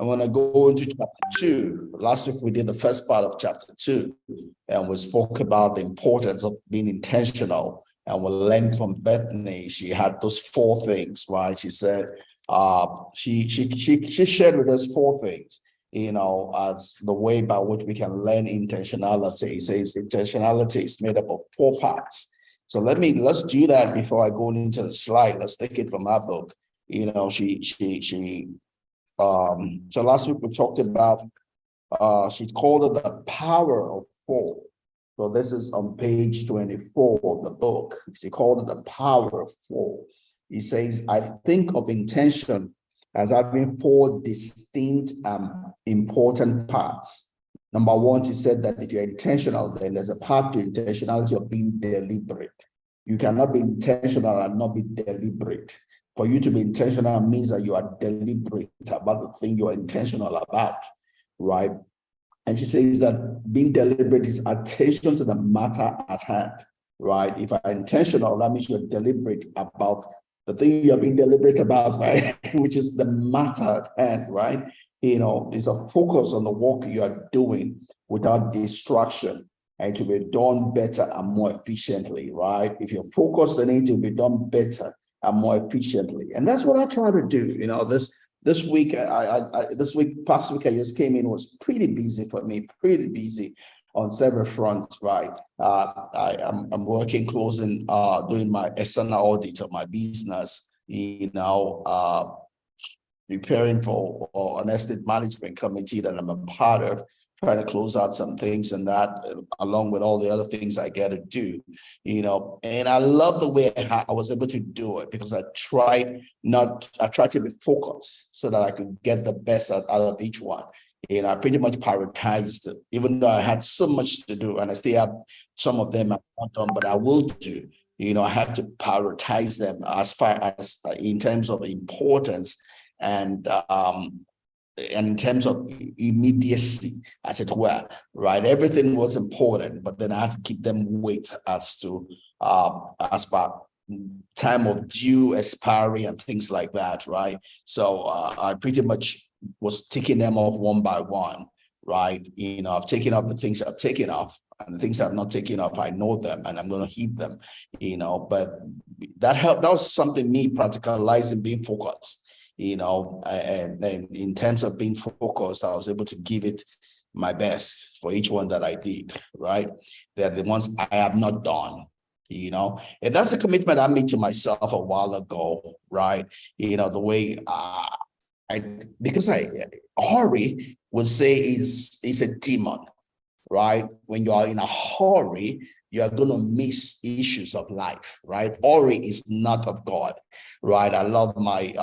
I'm going to go into chapter 2. Last week, we did the first part of chapter 2, and we spoke about the importance of being intentional. And we learned from Bethany, she had those 4 things, right? She said, she shared with us 4 things, as the way by which we can learn intentionality. It says intentionality is made up of 4 parts. So let's do that before I go into the slide. Let's take it from our book. So last week we talked about, she called it the power of 4. So this is on page 24 of the book. She called it the power of 4. He says, I think of intention as having 4 distinct important parts. Number 1, she said that if you're intentional, then there's a part to intentionality of being deliberate. You cannot be intentional and not be deliberate. For you to be intentional means that you are deliberate about the thing you're intentional about, right? And she says that being deliberate is attention to the matter at hand, right? If I'm intentional, that means you're deliberate about the thing you're being deliberate about, right? Which is the matter at hand, right? It's a focus on the work you are doing without distraction, and to be done better and more efficiently, right? If you're focused on it, to be done better and more efficiently. And that's what I try to do. This week, past week I just came in, was pretty busy for me, pretty busy on several fronts, right? I'm working closing, doing my external audit of my business, preparing for an estate management committee that I'm a part of, trying to close out some things and that, along with all the other things I get to do, and I love the way I was able to do it, because I tried to be focused so that I could get the best out of each one. I pretty much prioritized it, even though I had so much to do, and I still have some of them I've not done, but I will do. I have to prioritize them as far as in terms of importance and in terms of immediacy, as it were, right? Everything was important, but then I had to keep them weight as per time of due expiry and things like that, right? So I pretty much was taking them off one by one, right? I've taken off the things I've taken off, and the things I've not taken off, I know them and I'm going to hit them, but that helped. That was something me practicalizing being focused. And in terms of being focused, I was able to give it my best for each one that I did, right? They're the ones I have not done, and that's a commitment I made to myself a while ago, right? The way hurry would say is a demon, right? When you are in a hurry, you are going to miss issues of life, right? Hurry is not of God, right? I love my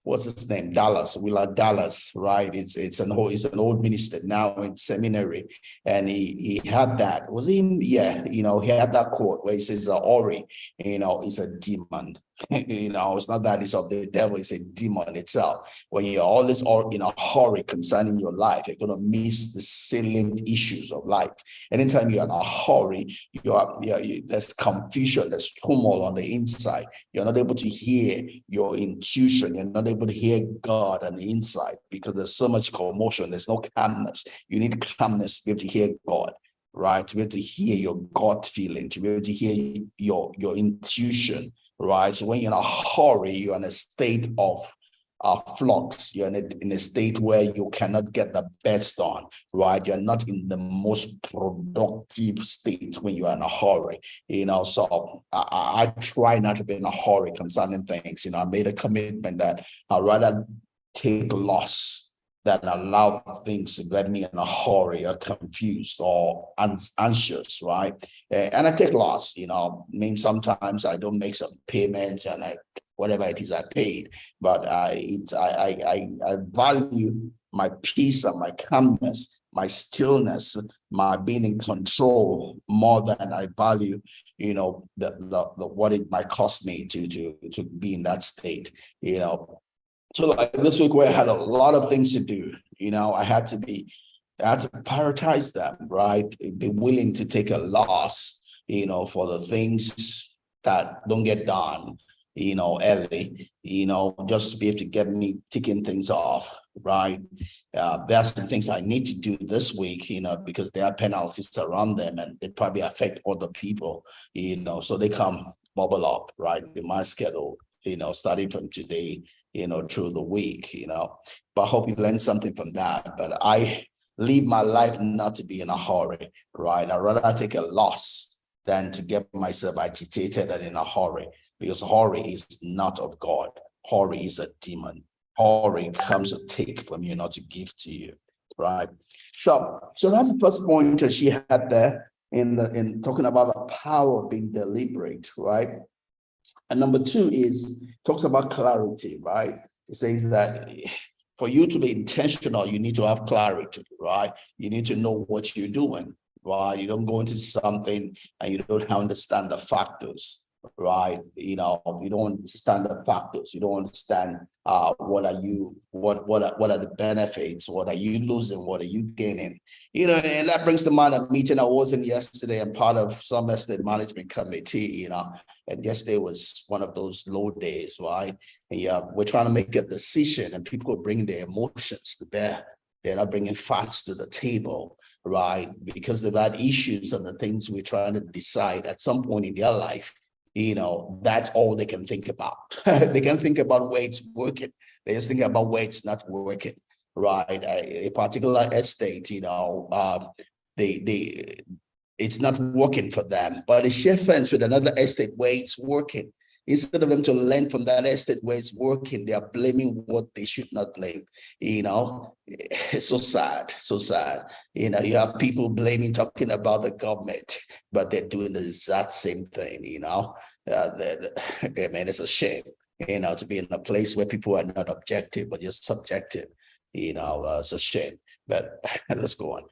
what's his name? Willard Dallas, right? It's an old minister now in seminary, and he had that. Was him? Yeah, he had that quote where he says, "Ori, is a demon." It's not that it's of the devil; it's a demon itself. When you're always in a hurry concerning your life, you're gonna miss the salient issues of life. Anytime you're in a hurry, there's confusion, there's turmoil on the inside. You're not able to hear your intuition. You're not able to hear God on the inside because there's so much commotion. There's no calmness. You need calmness to be able to hear God, right? To be able to hear your gut feeling, to be able to hear your intuition, right? So when you're in a hurry, you're in a state of flux. You're in a state where you cannot get the best done, right? You're not in the most productive state when you are in a hurry, So I try not to be in a hurry concerning things. I made a commitment that I'd rather take loss than allow things to get me in a hurry or confused or anxious, right? And I take loss, means sometimes I don't make some payments and whatever it is I paid, but I value my peace and my calmness, my stillness, my being in control more than I value, what it might cost me to be in that state, So like this week where I had a lot of things to do, I had to prioritize them, right? Be willing to take a loss, for the things that don't get done, early, just to be able to get me ticking things off, right? There are some things I need to do this week, because there are penalties around them and they probably affect other people, so they come bubble up, right, in my schedule, starting from today, through the week, but I hope you learned something from that. But I live my life not to be in a hurry, right? I'd rather take a loss than to get myself agitated and in a hurry, because hurry is not of God. Hurry is a demon. Hurry comes to take from you, not to give to you, right? So that's the first point that she had there in talking about the power of being deliberate, right? And number two is talks about clarity, right? It says that for you to be intentional, you need to have clarity, right? You need to know what you're doing, right? You don't go into something and you don't understand the factors, right? You don't understand the factors. You don't understand what are the benefits? What are you losing? What are you gaining? And that brings to mind a meeting I was in yesterday. I'm part of some estate management committee, and yesterday was one of those low days, right? And we're trying to make a decision and people are bringing their emotions to bear. They're not bringing facts to the table, right? Because they've had issues and the things we're trying to decide at some point in their life, that's all they can think about. They can think about where it's working. They just think about where it's not working, right? A particular estate, it's not working for them, but they share fence with another estate where it's working. Instead of them to learn from that estate where it's working, they are blaming what they should not blame. It's so sad, so sad. You have people talking about the government, but they're doing the exact same thing. Man, it's a shame. To be in a place where people are not objective but just subjective. It's a shame. But let's go on.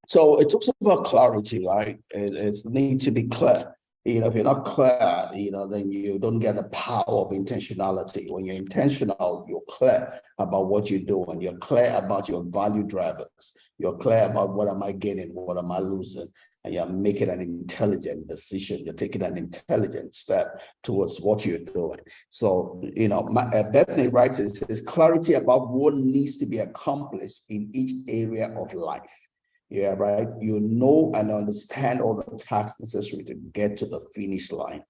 So it talks about clarity, right? It's the need to be clear. If you're not clear, then you don't get the power of intentionality. When you're intentional, you're clear about what you're doing. You're clear about your value drivers. You're clear about what am I getting, what am I losing, and you're making an intelligent decision. You're taking an intelligent step towards what you're doing. So, Bethany writes, it says clarity about what needs to be accomplished in each area of life. Yeah, right. You know and understand all the tasks necessary to get to the finish line.